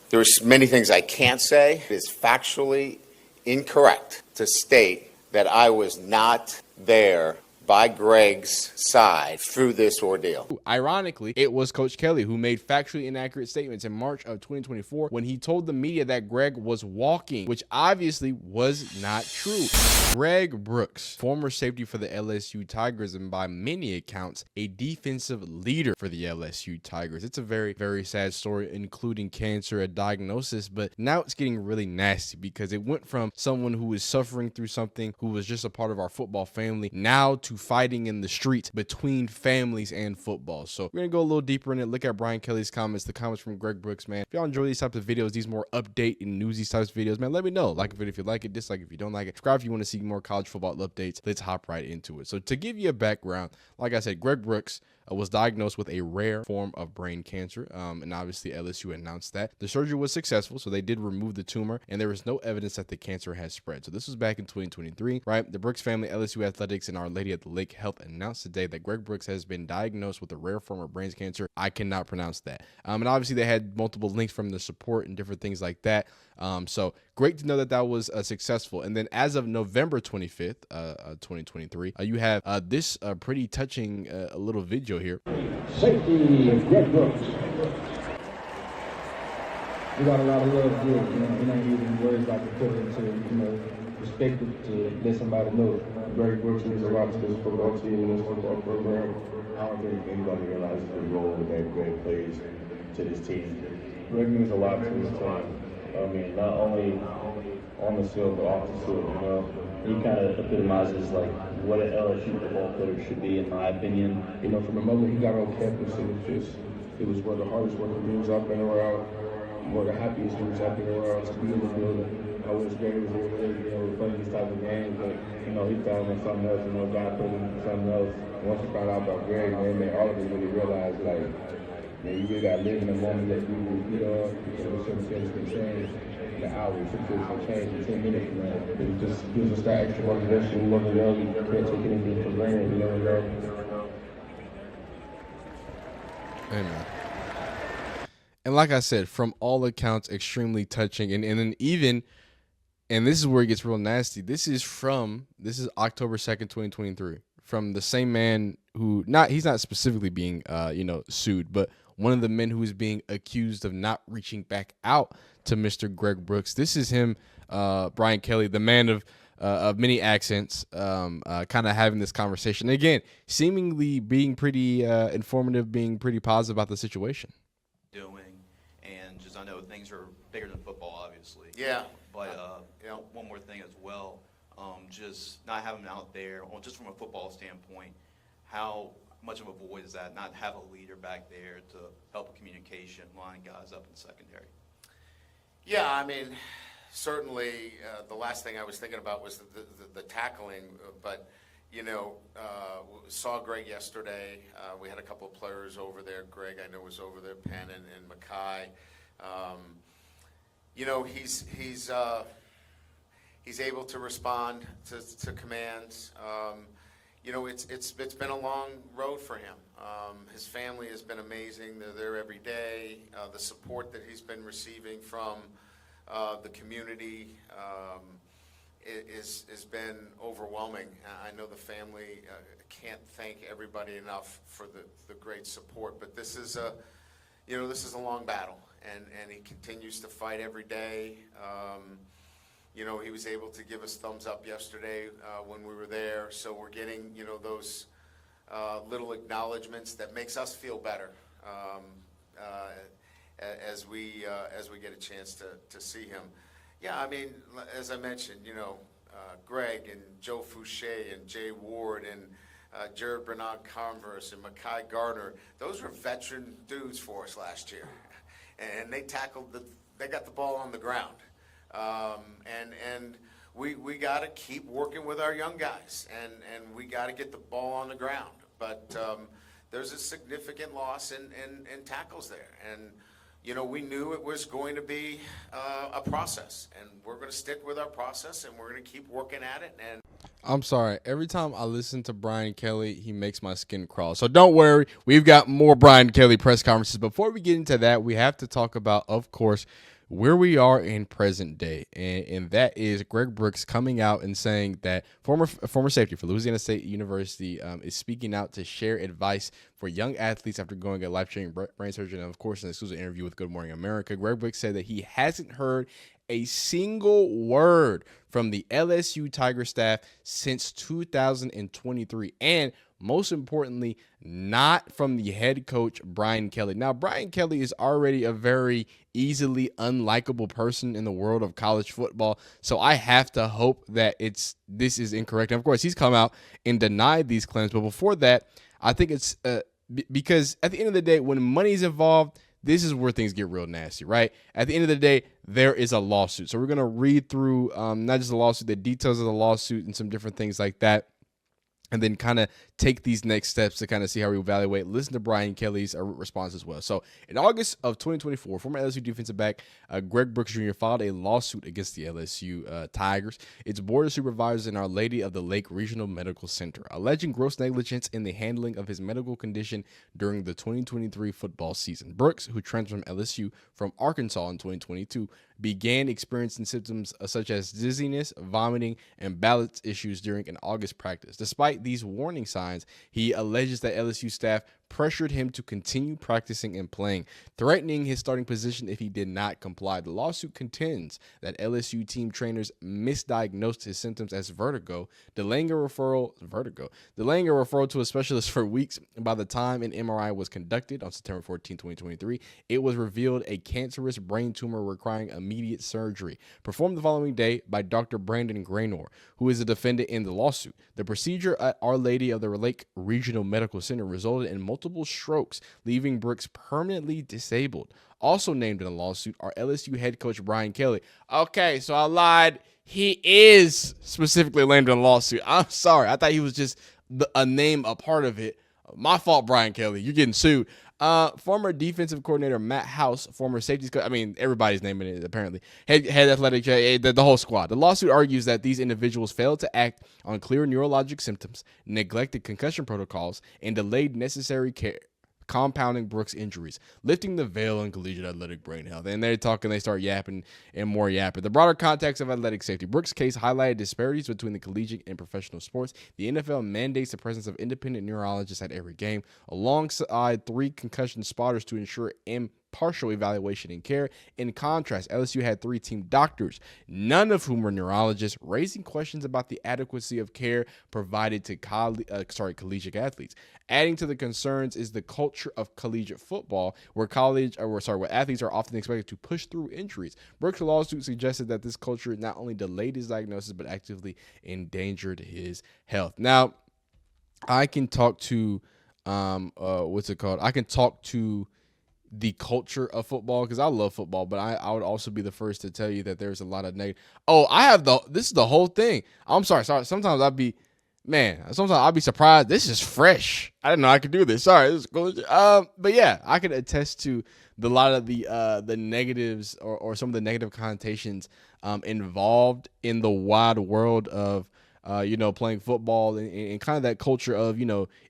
There's many things I can't say. It is factually incorrect to state that I was not there by Greg's side through this ordeal. Ironically, it was Coach Kelly who made factually inaccurate statements in March of 2024 when he told the media that Greg was walking, which obviously was not true. Greg Brooks, former safety for the LSU Tigers and by many accounts, a defensive leader for the LSU Tigers. It's a very, very sad story, including cancer, a diagnosis, but now it's getting really nasty because it went from someone who was suffering through something, who was just a part of our football family, now to fighting in the streets between families and football. So we're gonna go a little deeper in it, look at Brian Kelly's comments, the comments from Greg Brooks, man. If y'all enjoy these types of videos, these more update and newsy types of videos, man, let me know. Like a video if you like it, dislike if you don't like it. Subscribe if you want to see more college football updates. Let's hop right into it. So to give you a background, like I said, Greg Brooks was diagnosed with a rare form of brain cancer, and obviously LSU announced that. The surgery was successful, so they did remove the tumor, and there was no evidence that the cancer has spread. So this was back in 2023, right? The Brooks family, LSU Athletics, and Our Lady at the Lake Health announced today that Greg Brooks has been diagnosed with a rare form of brain cancer. I cannot pronounce that. And obviously they had multiple links from the support and different things like that. So great to know that that was successful. And then as of November 25th, 2023, you have this pretty touching little video here. Safety of Greg Brooks. We got a lot of love here. We're not using words like to put into, respect it to let somebody know. Greg Brooks means a lot to this football team and this football program. I don't think anybody realizes the role that Greg plays to this team. Greg means a lot to this team. I mean, not only on the field, but off the field, He kind of epitomizes like what an LSU football player should be, in my opinion. From the moment he got on campus, it was one of the hardest working dudes I've been around, one of the happiest dudes I've been around to be in the building. I wish Greg was able to play these type of games, but he found him something else, God put him in something else. Once you found out about Greg, man, all of us really realized, you really got to live in the moment that you will, because certain things can change. The hours, some things can change in 10 minutes from now. It just gives us that extra motivation. You can't take anything for granted, Amen. And like I said, from all accounts, extremely touching. And then even, and this is where it gets real nasty. This is October 2nd, 2023, from the same man who he's not specifically being, sued, but one of the men who is being accused of not reaching back out to Mr. Greg Brooks. This is him, Brian Kelly, the man of many accents, kind of having this conversation. Again, seemingly being pretty informative, being pretty positive about the situation. And just I know things are bigger than football, obviously. Yeah. But one more thing as well, just not having him out there, just from a football standpoint, how much of a void is that? Not have a leader back there to help with communication, line guys up in secondary. Yeah, I mean, certainly the last thing I was thinking about was the tackling, but saw Greg yesterday. We had a couple of players over there. Greg, I know, was over there, Penn and Mackay. He's able to respond to commands. It's been a long road for him. His family has been amazing. They're there every day. The support that he's been receiving from the community has been overwhelming. I know the family can't thank everybody enough for the great support, but this is a long battle, and he continues to fight every day. He was able to give us thumbs up yesterday when we were there, so we're getting those little acknowledgments that makes us feel better as we get a chance to see him. Yeah, I mean, as I mentioned, Greg and Joe Fouché and Jay Ward and Jared Bernard Converse and Mackay Gardner, those were veteran dudes for us last year, and they got the ball on the ground. And we got to keep working with our young guys, and we got to get the ball on the ground. But there's a significant loss in tackles there, and we knew it was going to be a process, and we're going to stick with our process, and we're going to keep working at it. And I'm sorry. Every time I listen to Brian Kelly, he makes my skin crawl. So don't worry. We've got more Brian Kelly press conferences. Before we get into that, we have to talk about, of course, where we are in present day, and that is Greg Brooks coming out and saying that former safety for Louisiana State University is speaking out to share advice for young athletes after going a life-changing brain surgery. And of course, in an exclusive interview with Good Morning America, Greg Brooks said that he hasn't heard a single word from the LSU Tiger staff since 2023, and most importantly, not from the head coach, Brian Kelly. Now, Brian Kelly is already a very easily unlikable person in the world of college football, so I have to hope that this is incorrect. And of course, he's come out and denied these claims, but before that, I think it's because at the end of the day, when money's involved, this is where things get real nasty, right? At the end of the day, there is a lawsuit. So we're going to read through not just the lawsuit, the details of the lawsuit and some different things like that, and then kind of take these next steps to kind of see how we evaluate. Listen to Brian Kelly's response as well. So in August of 2024, former LSU defensive back Greg Brooks Jr. filed a lawsuit against the LSU Tigers, its board of supervisors, and Our Lady of the Lake Regional Medical Center, alleging gross negligence in the handling of his medical condition during the 2023 football season. Brooks, who transferred from LSU from Arkansas in 2022, began experiencing symptoms such as dizziness, vomiting, and balance issues during an August practice. Despite these warning signs, he alleges that LSU staff pressured him to continue practicing and playing, threatening his starting position if he did not comply. The lawsuit contends that LSU team trainers misdiagnosed his symptoms as vertigo, delaying a referral to a specialist for weeks. By the time an MRI was conducted on September 14, 2023, it was revealed a cancerous brain tumor requiring immediate surgery, performed the following day by Dr. Brandon Graynor, who is a defendant in the lawsuit. The procedure at Our Lady of the Lake Regional Medical Center resulted in multiple strokes, leaving Brooks permanently disabled. Also named in the lawsuit are LSU head coach Brian Kelly. Okay, so I lied. He is specifically named in the lawsuit. I'm sorry. I thought he was just a name, a part of it. My fault, Brian Kelly. You're getting sued. Former defensive coordinator Matt House, former safety coach, I mean, everybody's naming it apparently, head athletic, the whole squad. The lawsuit argues that these individuals failed to act on clear neurologic symptoms, neglected concussion protocols, and delayed necessary care, compounding Brooks' injuries, lifting the veil on collegiate athletic brain health. And they're talking, they start yapping and more yapping. The broader context of athletic safety. Brooks' case highlighted disparities between the collegiate and professional sports. The NFL mandates the presence of independent neurologists at every game, alongside 3 concussion spotters to ensure impartial evaluation and care. In contrast, LSU had 3 team doctors, none of whom were neurologists, raising questions about the adequacy of care provided to collegiate athletes. Adding to the concerns is the culture of collegiate football, where athletes are often expected to push through injuries. Brooks' lawsuit suggested that this culture not only delayed his diagnosis, but actively endangered his health. Now, I can talk to, I can talk to the culture of football because I love football, but I would also be the first to tell you that there's a lot of negative. Oh, this is the whole thing. I'm sorry. Sometimes I'll be surprised. This is fresh. I didn't know I could do this. Sorry. This is cool. But yeah, I could attest to a lot of the negatives or some of the negative connotations involved in the wide world of playing football and kind of that culture of,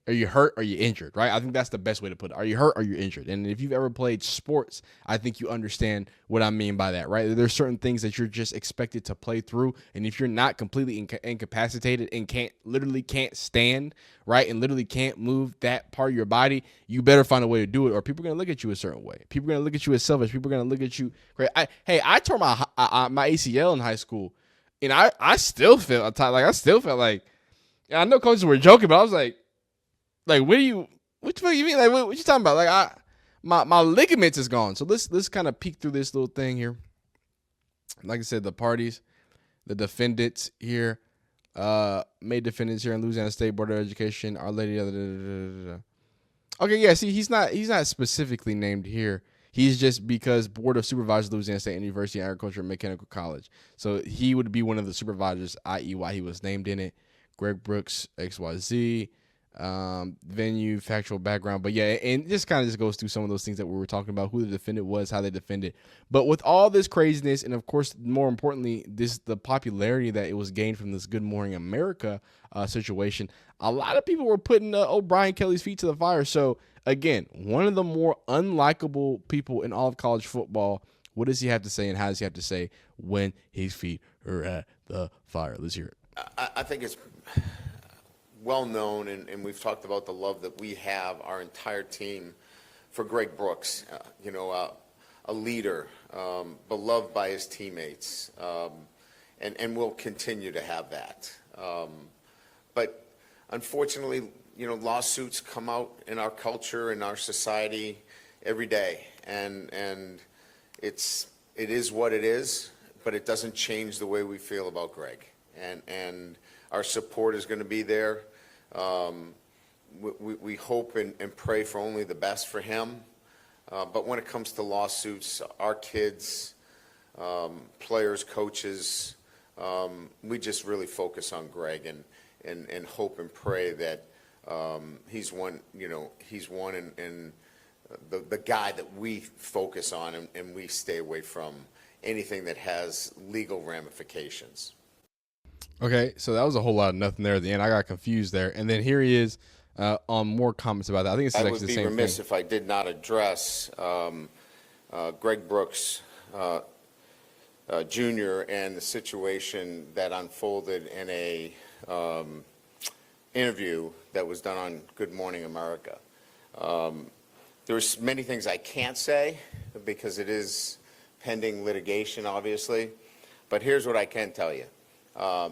are you hurt or are you injured, right? I think that's the best way to put it. Are you hurt or are you injured? And if you've ever played sports, I think you understand what I mean by that, right? There's certain things that you're just expected to play through. And if you're not completely incapacitated and can't stand, right, and literally can't move that part of your body, you better find a way to do it, or people are going to look at you a certain way. People are going to look at you as selfish. People are going to look at you. Right? I tore my ACL in high school. And I still felt like, I know coaches were joking, but I was like, what the fuck you mean? Like, what you talking about? Like, my ligaments is gone. So let's kind of peek through this little thing here. Like I said, the parties, the defendants here, made defendants here in Louisiana State Board of Education, Our Lady of the. Okay, yeah. See, he's not specifically named here. He's just because Board of Supervisors, Louisiana State University Agriculture and Mechanical College. So he would be one of the supervisors, i.e. why he was named in it. Greg Brooks, XYZ, venue, factual background. But yeah, and this kind of just goes through some of those things that we were talking about, who the defendant was, how they defended. But with all this craziness, and of course, more importantly, the popularity that it was gained from this Good Morning America situation, a lot of people were putting Brian Kelly's feet to the fire. So again, one of the more unlikable people in all of college football What does he have to say, and how does he have to say when his feet are at the fire? Let's hear it. I think it's well known, and we've talked about the love that we have, our entire team, for Greg Brooks. A leader, beloved by his teammates, and we'll continue to have that. But unfortunately, lawsuits come out in our culture, in our society every day, and it is what it is, but it doesn't change the way we feel about Greg. And our support is going to be there. We hope and pray for only the best for him. But when it comes to lawsuits, our kids, players, coaches, we just really focus on Greg and hope and pray that he's one, and the guy that we focus on, and we stay away from anything that has legal ramifications. Okay, so that was a whole lot of nothing there at the end. I got confused there. And then here he is on more comments about that. I think it's actually the same thing. I would be remiss if I did not address Greg Brooks Jr. and the situation that unfolded in a interview that was done on Good Morning America. There's many things I can't say because it is pending litigation, obviously. But here's what I can tell you.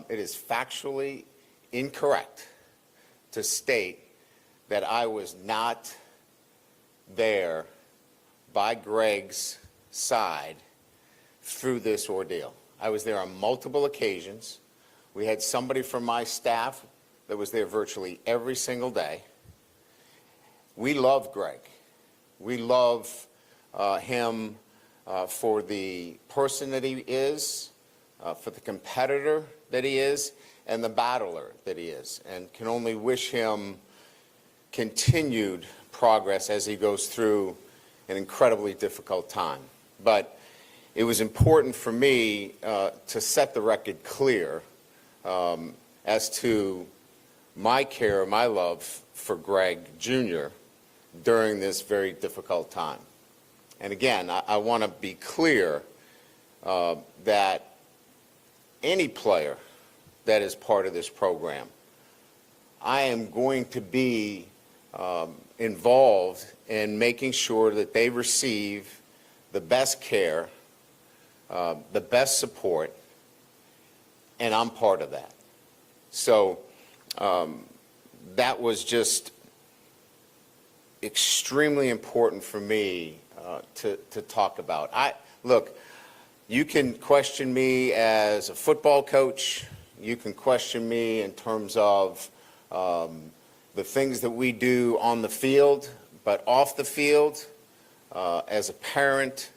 It is factually incorrect to state that I was not there by Greg's side through this ordeal. I was there on multiple occasions. We had somebody from my staff that was there virtually every single day. We love Greg. We love him for the person that he is, for the competitor that he is, and the battler that he is, and can only wish him continued progress as he goes through an incredibly difficult time. But it was important for me to set the record clear as to my care, my love for Greg Jr. during this very difficult time. And again, I want to be clear that any player that is part of this program, I am going to be involved in making sure that they receive the best care, the best support, and I'm part of that. So that was just extremely important for me to talk about. Look, you can question me as a football coach. You can question me in terms of the things that we do on the field, but off the field, as a parent,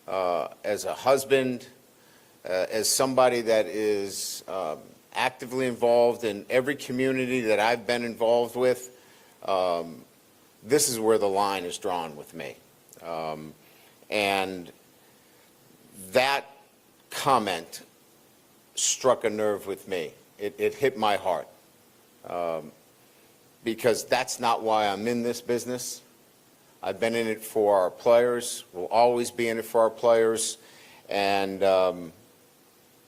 as a husband, as somebody that is actively involved in every community that I've been involved with, this is where the line is drawn with me. And that comment struck a nerve with me. It hit my heart. Because that's not why I'm in this business. I've been in it for our players, will always be in it for our players, and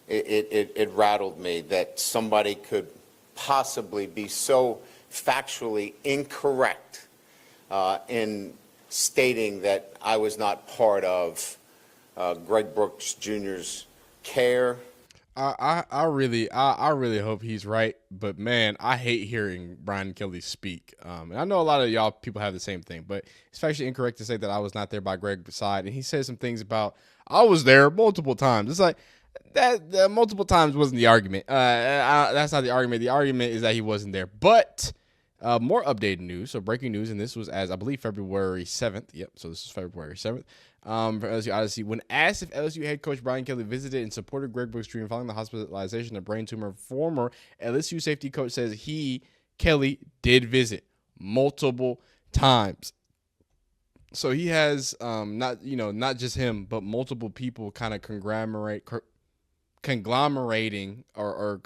it rattled me that somebody could possibly be so factually incorrect in stating that I was not part of Greg Brooks Jr.'s care. I really hope he's right, but man, I hate hearing Brian Kelly speak. And I know a lot of y'all people have the same thing, but it's factually incorrect to say that I was not there by Greg's side. And he said some things about I was there multiple times. It's like that multiple times wasn't the argument. That's not the argument. The argument is that he wasn't there. But more updated news. So breaking news, and this was as I believe February 7th. Yep. So this is February 7th. For LSU Odyssey, when asked if LSU head coach Brian Kelly visited and supported Greg Brooks Jr. following the hospitalization of brain tumor, former LSU safety coach says Kelly did visit multiple times. So he has not just him, but multiple people kind of conglomerating or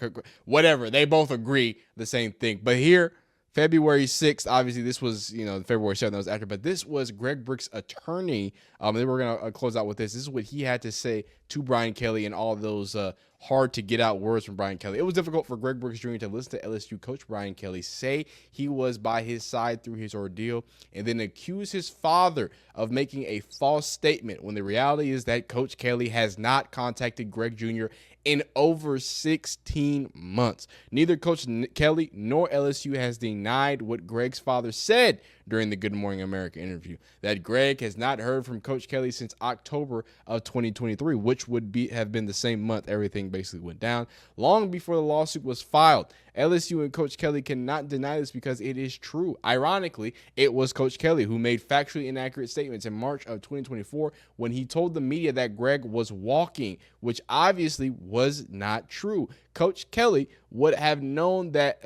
whatever. They both agree the same thing. But here, February 6th, obviously this was, February 7th, that was after, but this was Greg Brooks' attorney. Then we're going to close out with this. This is what he had to say to Brian Kelly and all those hard to get out words from Brian Kelly. It was difficult for Greg Brooks Jr. to listen to LSU coach Brian Kelly say he was by his side through his ordeal and then accuse his father of making a false statement when the reality is that Coach Kelly has not contacted Greg Jr. in over 16 months. Neither Coach Kelly nor LSU has denied what Greg's father said during the Good Morning America interview, that Greg has not heard from Coach Kelly since October of 2023, which would have been the same month everything basically went down, long before the lawsuit was filed. LSU and Coach Kelly cannot deny this because it is true. Ironically, it was Coach Kelly who made factually inaccurate statements in March of 2024 when he told the media that Greg was walking, which obviously was not true. Coach Kelly would have known that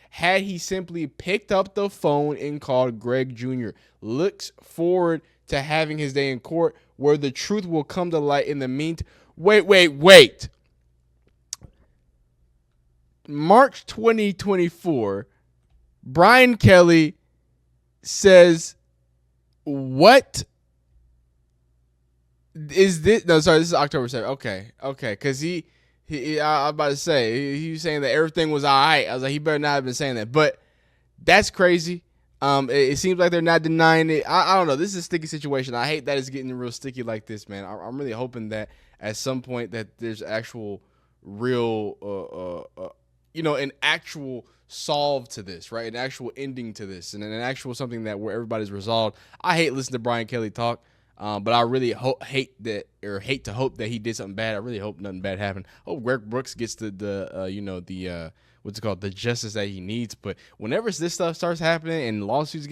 had he simply picked up the phone and called Greg Jr. Looks forward to having his day in court where the truth will come to light. In the meantime, wait. March 2024, Brian Kelly says, what is this? No, sorry, this is October 7th. Okay, because I was about to say, he was saying that everything was all right. I was like, he better not have been saying that. But that's crazy. It seems like they're not denying it. I don't know. This is a sticky situation. I hate that it's getting real sticky like this, man. I'm really hoping that at some point that there's actual real an actual solve to this, right? An actual ending to this, and an actual something that where everybody's resolved. I hate listening to Brian Kelly talk, but I really hate to hope that he did something bad. I really hope nothing bad happened. Hope Greg Brooks gets the what's it called, the justice that he needs. But whenever this stuff starts happening and lawsuits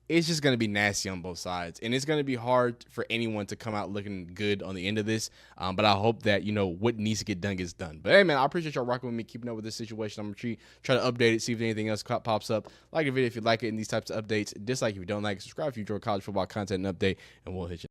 it's just going to be nasty on both sides. And it's going to be hard for anyone to come out looking good on the end of this. But I hope that, what needs to get done gets done. But hey, man, I appreciate y'all rocking with me, keeping up with this situation. I'm going to try to update it, see if anything else pops up. Like the video if you like it and these types of updates. Dislike if you don't like it. Subscribe if you enjoy college football content and update. And we'll hit you.